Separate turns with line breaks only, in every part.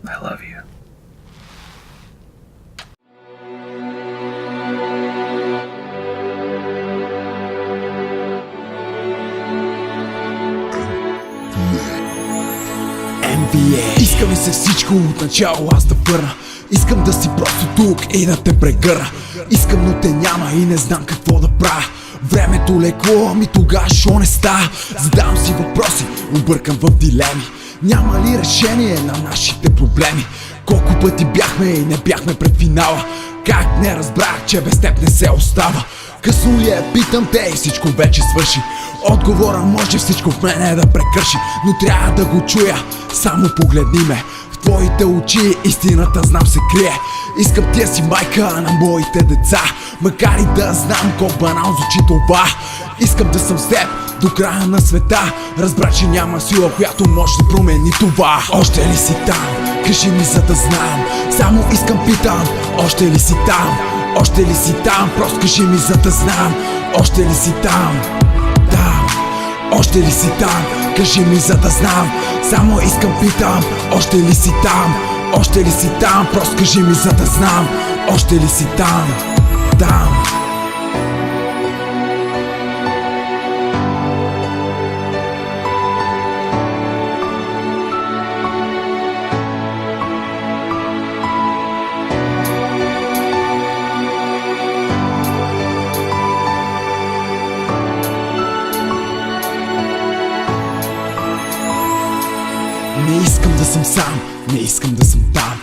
I love you.
NBA. Иска ми се всичко от начало аз да върна. Искам да си просто тук и да те прегърна. Искам, но те няма и не знам какво да правя. Времето лекло, ами тогава шо не става. Задавам си въпроси, объркам в дилеми. Няма ли решение на нашите проблеми? Колко пъти бяхме и не бяхме пред финала. Как не разбрах, че без теб не се остава. Късно ли е, питам те и всичко вече свърши. Отговора може всичко в мене да прекърши, но трябва да го чуя, само погледни ме. В твоите очи истината знам се крие. Искам ти си майка на моите деца, макар и да знам колко банално звучи това. Искам да съм с теб до края на света. Разбра, че няма сила, която може да промени това. Още ли си там? Кажи ми, за да знам. Само искам, питам. Още ли си там? Още ли си там? Просто кажи ми, за да знам. Още ли си там? Там. Още ли си там? Кажи ми, за да знам. Само искам, питам. Още ли си там? Още ли си там? Просто кажи ми, за да знам. Още ли си там? Там. Не искам да съм сам, не искам да съм там.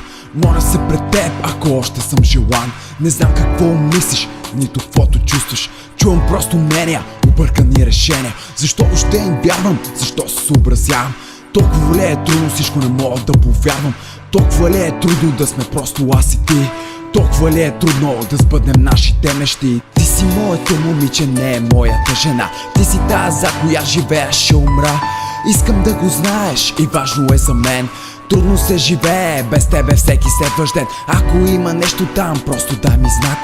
Моля се пред теб, ако още съм желан. Не знам какво мислиш, нито каквото чувстваш. Чувам просто мнения, объркани решения. Защо още им вярвам, защо се съобразявам? Толкова ли е трудно, всичко не мога да повярвам. Толкова ли е трудно да сме просто аз и ти? Толкова ли е трудно да сбъднем нашите мечти? Ти си моето момиче, не е моята жена. Ти си тази, за коя живея, ще умра. Искам да го знаеш и важно е за мен. Трудно се живее без тебе всеки следващ ден. Ако има нещо там, просто дай ми знак.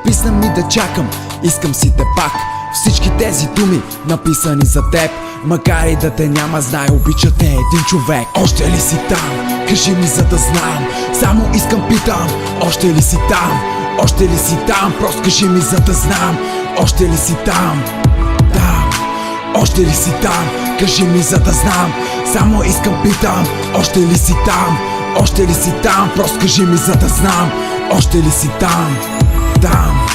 Писна ми да чакам, искам си те пак. Всички тези думи написани за теб. Макар и да те няма, знай, обичат не един човек. Още ли си там? Кажи ми, за да знам. Само искам, питам. Още ли си там? Още ли си там? Просто кажи ми, за да знам. Още ли си там? Там. Още ли си там? Кажи ми, за да знам. Само искам, питам. Още ли си там? Още ли си там? Просто кажи ми, за да знам. Още ли си там? Там.